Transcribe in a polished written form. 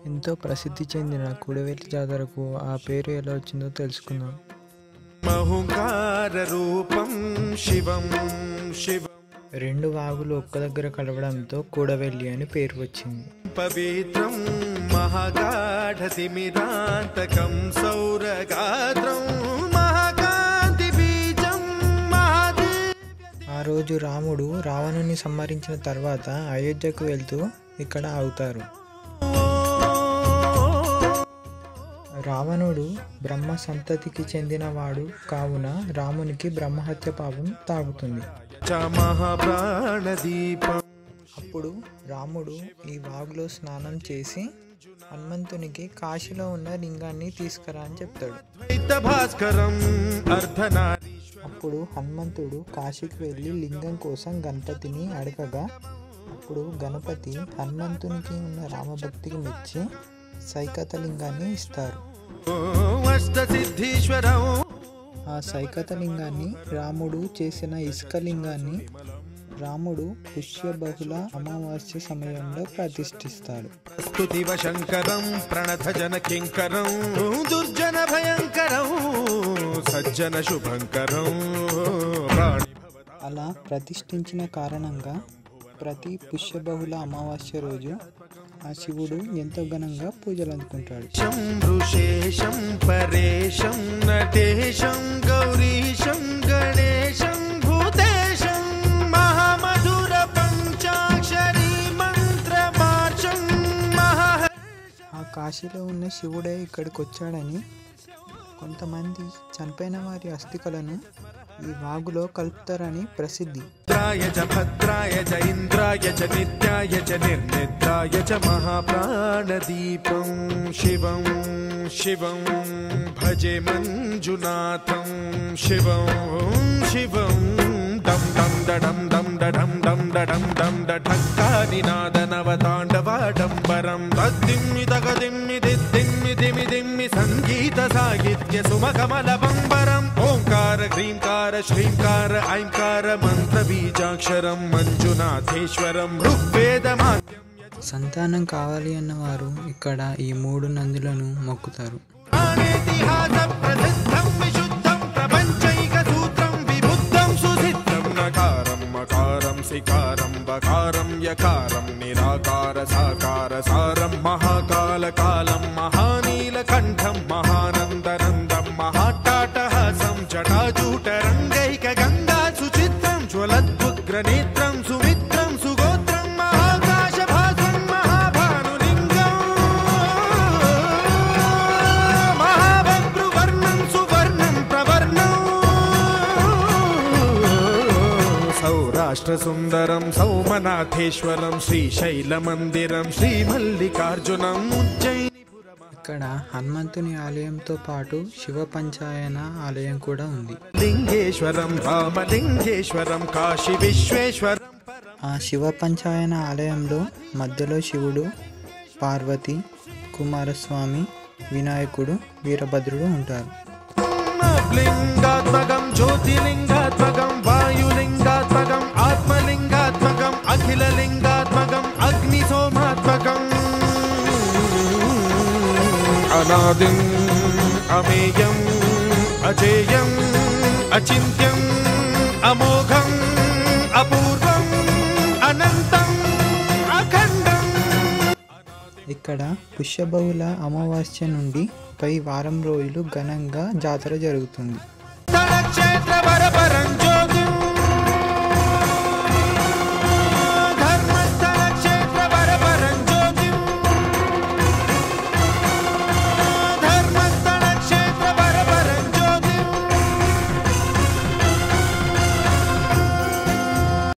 ఎంతో ప్రసిద్ధి చెందిన కూడవెల్లి జాతరకు ఆ పేరు ఎలా వచ్చిందో తెలుసుకుందాం. మహుంకార రూపం శివం శివం, రెండు వాగులు ఒక్క దగ్గర కలవడంతో కూడవెల్లి అని పేరు వచ్చింది. పవిత్రం మహాగాఢతిమిరాంతకం సౌరగాత్రం మహాకాంతి బీజం మహాదే. ఆ రోజు రాముడు రావణుని సంహరించిన తర్వాత అయోధ్యకు వెళ్తూ ఇక్కడ ఆగుతారు. రావణుడు బ్రహ్మ సంతతికి చెందినవాడు కావున రామునికి బ్రహ్మహత్య పాపం తాగుతుంది. అప్పుడు రాముడు ఈ వాగులో స్నానం చేసి హనుమంతునికి కాశీలో ఉన్న లింగాన్ని తీసుకురా అని చెప్తాడు. అప్పుడు హనుమంతుడు కాశీకి వెళ్ళి లింగం కోసం గణపతిని అడగగా అప్పుడు గణపతి హనుమంతునికి ఉన్న రామభక్తికి మెచ్చి సైకత లింగాన్ని ఇస్తారు. ఆ సైకత లింగాన్ని రాముడు చేసిన ఇసుక లింగాన్ని రాముడు పుష్యబహుళ అమావాస్య సమయంలో ప్రతిష్ఠిస్తాడు. శంకరం ప్రణత జన కింకరం దుర్జన భయంకరం సజ్జన శుభంకరం. అలా ప్రతిష్ఠించిన కారణంగా ప్రతి పుష్యబహుళ అమావాస్య రోజు ఆ శివుడు ఎంతో ఘనంగా పూజలు అందుకుంటాడు. శంభృశేషం పరేశం నటేశం గౌరీశం గణేశం భూతేశం మహామధుర పంచాక్షరీ మంత్రమార్చం మహా. ఆ కాశీలో ఉన్న శివుడే ఇక్కడికి వచ్చాడని కొంతమంది చనిపోయిన వారి అస్థికలను ఈ వాగులో కలుపుతారని ప్రసిద్ధి. భద్రాయ చ ఇంద్రాయ చ నిత్యాయ చ నిర్నిద్రాయ చ మహాప్రాణదీపం శివం శివం భజే మంజునాథం శివం శివం. డం డం డడం డం డడం డం డడం డం డఠక్కానినాద నవతాండవాడంబరం తద్దిమ్మి తగదిమ్మి దిద్దిమ్మి దిమి దిమ్మి సంగీత సాహిత్య సుమకమల బంబరం. ఓంకార హ్రీంకార శ్రీంకార ఐంకార మంత్ర బీజాక్షరం మంజునాథేశ్వరం ఋగ్వేదమా. సంతానం కావాలి అన్నవారు ఇక్కడ ఈ 3 నందులను మొక్కుతారు. సికారం బకారం యకారం నిరాకార సాకార సారం మహాకాల కాలం మహానీలకంఠం మహానందనందం మహాటాటహాసం జటాజూటరంగైక గంగా సుచిత్రం జ్వలద్వుగ్రనేత్రం సుమిత్రం సుగోత్రం మహాకాశభాసం మహాభానులింగం మహాభద్రువర్ణం సువర్ణం ప్రవర్ణం సౌరాష్ట్ర సుందరం సౌమనాథేశ్వరం శ్రీశైల మందిరం శ్రీమల్లికార్జునం ఉజ్జయినిపురం. ఇక్కడ హనుమంతుని ఆలయంతో పాటు శివ పంచాయన ఆలయం కూడా ఉంది. లింగేశ్వరం రామలింగేశ్వరం కాశీ విశ్వేశ్వరం. ఆ శివ పంచాయన ఆలయంలో మధ్యలో శివుడు, పార్వతి, కుమారస్వామి, వినాయకుడు, వీరభద్రుడు ఉంటారు. లింగాత్మకం జ్యోతిలింగాత్మకం వాయులింగాత్మకం ఆత్మలింగాత్మకం అఖిల లింగాత్మకం అగ్ని సోమాత్మకం అనాదిం అమేయం అజేయం అచింత్యం అమోఘం అపూర్వం అనంతం అఖండం. ఇక్కడ పుష్యబహుళ అమావాస్య నుండి పై వారం రోజులు ఘనంగా జాతర జరుగుతుంది. క్షేత్ర